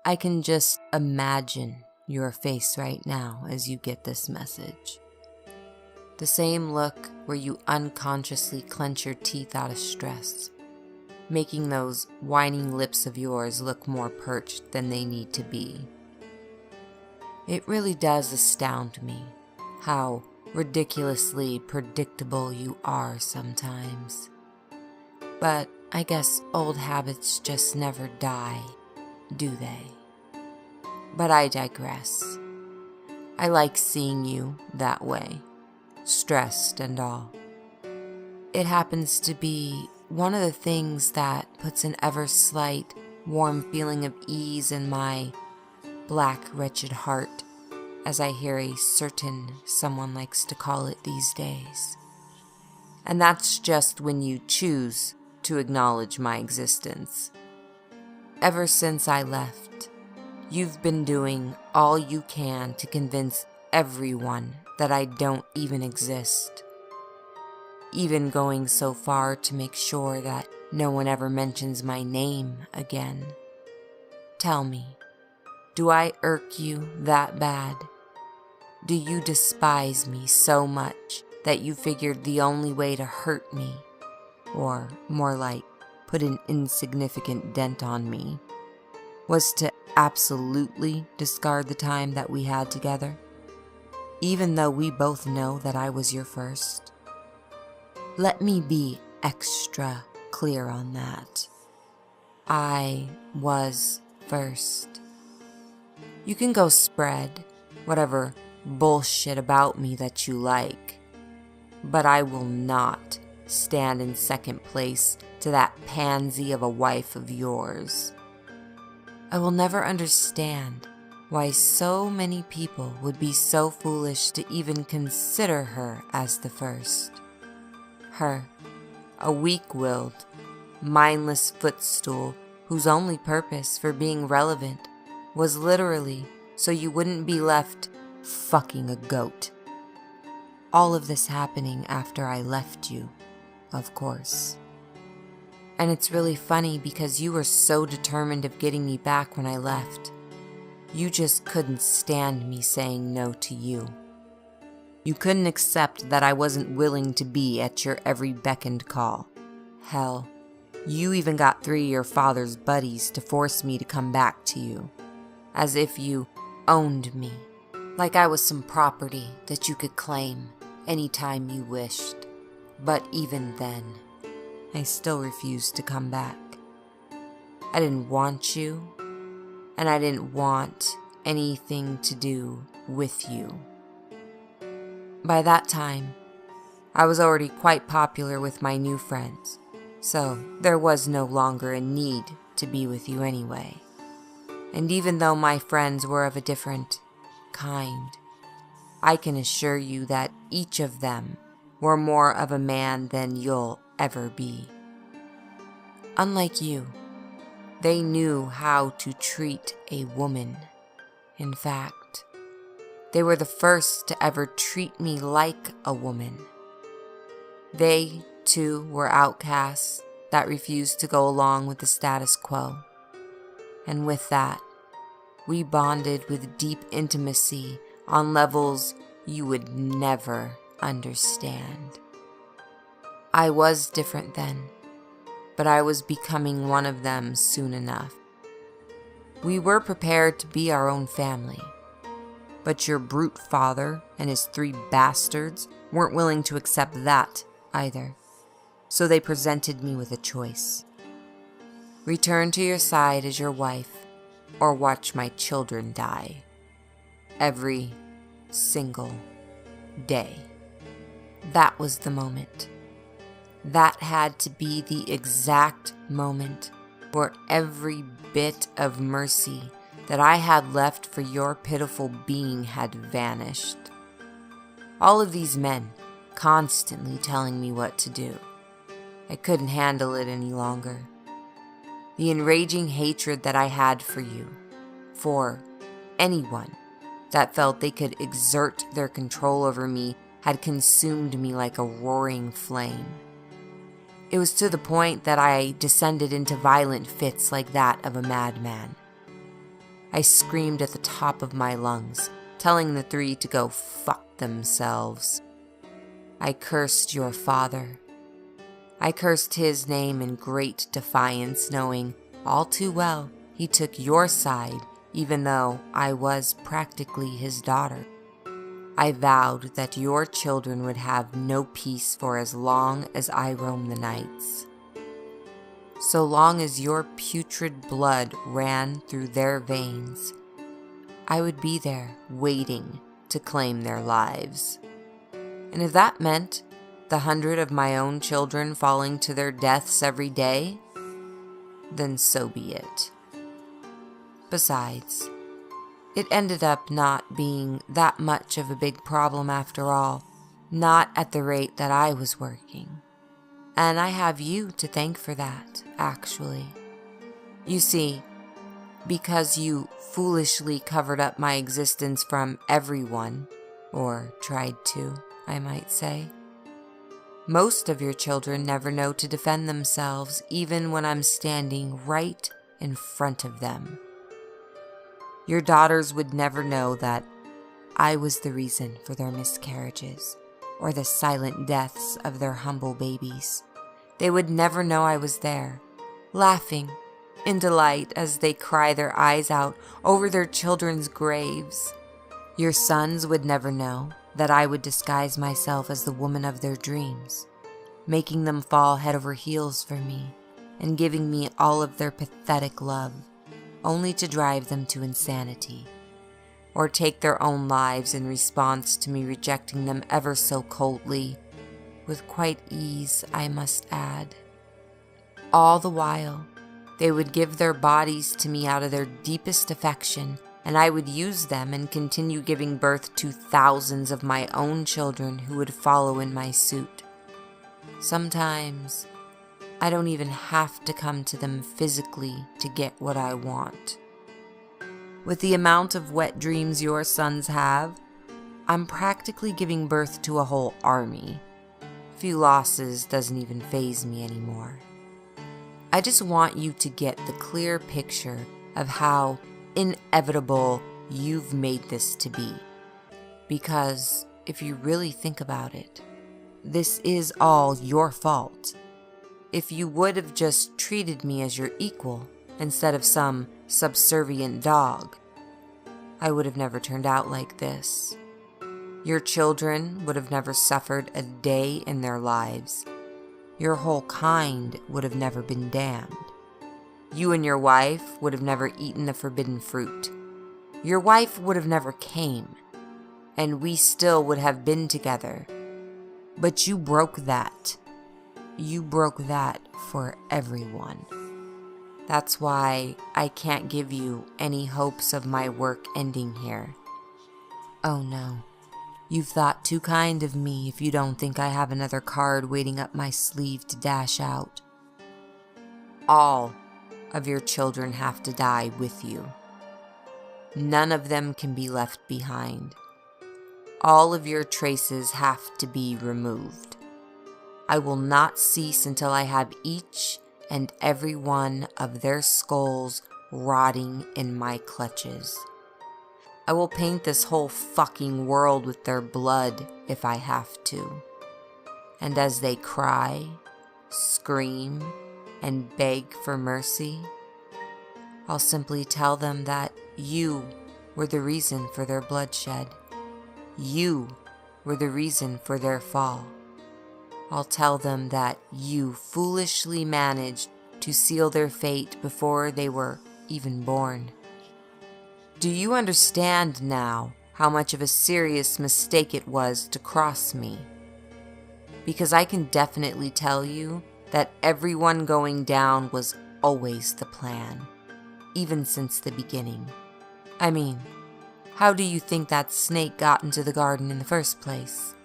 I can just imagine your face right now as you get this message. The same look where you unconsciously clench your teeth out of stress, making those whining lips of yours look more perched than they need to be. It really does astound me how ridiculously predictable you are sometimes. But I guess old habits just never die, do they? But I digress. I like seeing you that way, stressed and all. It happens to be one of the things that puts an ever slight, warm feeling of ease in my black, wretched heart, as I hear a certain someone likes to call it these days. And that's just when you choose to acknowledge my existence. Ever since I left, you've been doing all you can to convince everyone that I don't even exist. Even going so far to make sure that no one ever mentions my name again. Tell me, do I irk you that bad? Do you despise me so much that you figured the only way to hurt me, or more like put an insignificant dent on me, was to absolutely discard the time that we had together, even though we both know that I was your first? Let me be extra clear on that. I was first. You can go spread whatever bullshit about me that you like, but I will not stand in second place to that pansy of a wife of yours. I will never understand why so many people would be so foolish to even consider her as the first. Her, a weak-willed, mindless footstool whose only purpose for being relevant was literally so you wouldn't be left fucking a goat. All of this happening after I left you, of course. And it's really funny because you were so determined of getting me back when I left. You just couldn't stand me saying no to you. You couldn't accept that I wasn't willing to be at your every beck and call. Hell, you even got 3 of your father's buddies to force me to come back to you, as if you owned me, like I was some property that you could claim anytime you wished. But even then, I still refused to come back. I didn't want you, and I didn't want anything to do with you. By that time, I was already quite popular with my new friends, so there was no longer a need to be with you anyway. And even though my friends were of a different kind, I can assure you that each of them were more of a man than you'll ever be. Unlike you, they knew how to treat a woman. In fact, they were the first to ever treat me like a woman. They, too, were outcasts that refused to go along with the status quo. And with that, we bonded with deep intimacy on levels you would never understand. I was different then, but I was becoming one of them soon enough. We were prepared to be our own family, but your brute father and his 3 bastards weren't willing to accept that either, so they presented me with a choice. Return to your side as your wife, or watch my children die. Every single day. That was the moment. That had to be the exact moment where every bit of mercy that I had left for your pitiful being had vanished. All of these men constantly telling me what to do. I couldn't handle it any longer. The enraging hatred that I had for you, for anyone that felt they could exert their control over me, had consumed me like a roaring flame. It was to the point that I descended into violent fits like that of a madman. I screamed at the top of my lungs, telling the three to go fuck themselves. I cursed your father. I cursed his name in great defiance, knowing all too well he took your side, even though I was practically his daughter. I vowed that your children would have no peace for as long as I roam the nights. So long as your putrid blood ran through their veins, I would be there waiting to claim their lives. And if that meant the 100 of my own children falling to their deaths every day, then so be it. Besides, it ended up not being that much of a big problem after all, not at the rate that I was working. And I have you to thank for that, actually. You see, because you foolishly covered up my existence from everyone, or tried to, I might say. Most of your children never know to defend themselves, even when I'm standing right in front of them. Your daughters would never know that I was the reason for their miscarriages, or the silent deaths of their humble babies. They would never know I was there, laughing in delight as they cry their eyes out over their children's graves. Your sons would never know that I would disguise myself as the woman of their dreams, making them fall head over heels for me and giving me all of their pathetic love, only to drive them to insanity, or take their own lives in response to me rejecting them ever so coldly, with quite ease, I must add. All the while, they would give their bodies to me out of their deepest affection, and I would use them and continue giving birth to thousands of my own children who would follow in my suit. Sometimes, I don't even have to come to them physically to get what I want. With the amount of wet dreams your sons have, I'm practically giving birth to a whole army. Few losses doesn't even faze me anymore. I just want you to get the clear picture of how inevitable you've made this to be. Because if you really think about it, this is all your fault. If you would have just treated me as your equal instead of some subservient dog, I would have never turned out like this. Your children would have never suffered a day in their lives. Your whole kind would have never been damned. You and your wife would have never eaten the forbidden fruit. Your wife would have never came, and we still would have been together. But you broke that. You broke that for everyone. That's why I can't give you any hopes of my work ending here. Oh no, you've thought too kind of me if you don't think I have another card waiting up my sleeve to dash out. All of your children have to die with you. None of them can be left behind. All of your traces have to be removed. I will not cease until I have each and every one of their skulls rotting in my clutches. I will paint this whole fucking world with their blood if I have to. And as they cry, scream, and beg for mercy, I'll simply tell them that you were the reason for their bloodshed. You were the reason for their fall. I'll tell them that you foolishly managed to seal their fate before they were even born. Do you understand now how much of a serious mistake it was to cross me? Because I can definitely tell you that everyone going down was always the plan, even since the beginning. I mean, how do you think that snake got into the garden in the first place?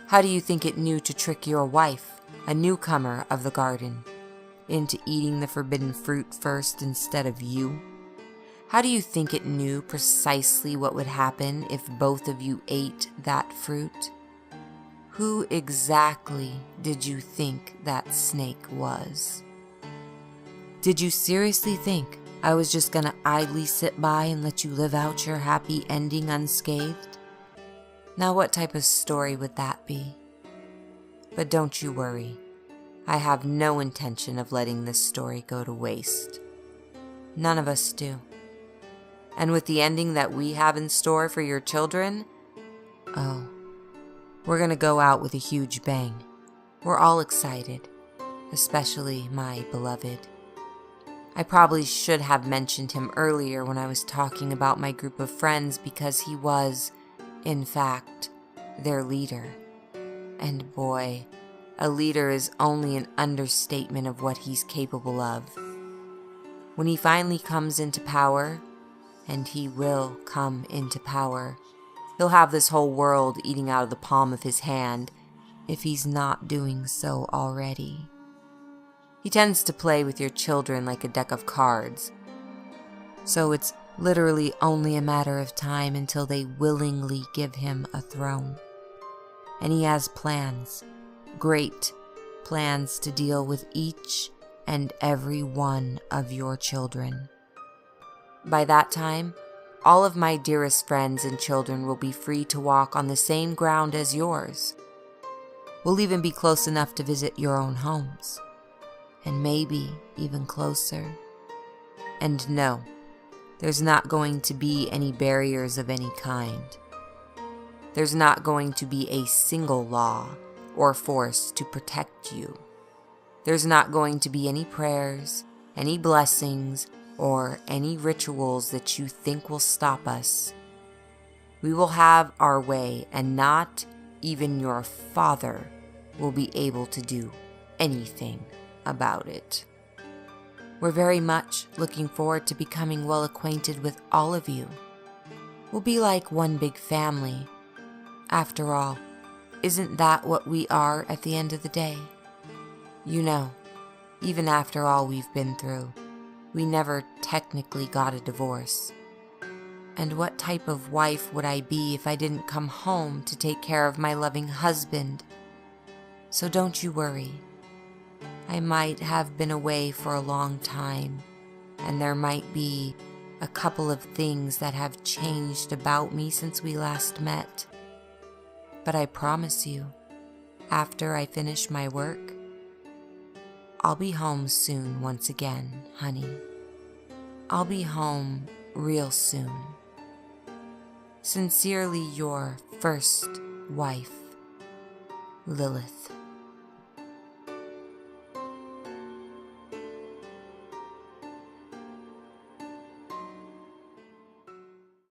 How do you think it knew to trick your wife, a newcomer of the garden, into eating the forbidden fruit first instead of you? How do you think it knew precisely what would happen if both of you ate that fruit? Who exactly did you think that snake was? Did you seriously think I was just gonna idly sit by and let you live out your happy ending unscathed? Now what type of story would that be? But don't you worry. I have no intention of letting this story go to waste. None of us do. And with the ending that we have in store for your children, oh, we're gonna go out with a huge bang. We're all excited, especially my beloved. I probably should have mentioned him earlier when I was talking about my group of friends because he was, in fact, their leader. And boy, a leader is only an understatement of what he's capable of. When he finally comes into power, and he will come into power, he'll have this whole world eating out of the palm of his hand, if he's not doing so already. He tends to play with your children like a deck of cards, so it's literally only a matter of time until they willingly give him a throne. And he has plans, great plans to deal with each and every one of your children. By that time, all of my dearest friends and children will be free to walk on the same ground as yours. We'll even be close enough to visit your own homes, and maybe even closer. And no, there's not going to be any barriers of any kind. There's not going to be a single law or force to protect you. There's not going to be any prayers, any blessings, or any rituals that you think will stop us. We will have our way, and not even your father will be able to do anything about it. We're very much looking forward to becoming well acquainted with all of you. We'll be like one big family. After all, isn't that what we are at the end of the day? You know, even after all we've been through, we never technically got a divorce. And what type of wife would I be if I didn't come home to take care of my loving husband? So don't you worry. I might have been away for a long time, and there might be a couple of things that have changed about me since we last met. But I promise you, after I finish my work, I'll be home soon once again, honey. I'll be home real soon. Sincerely your first wife, Lilith.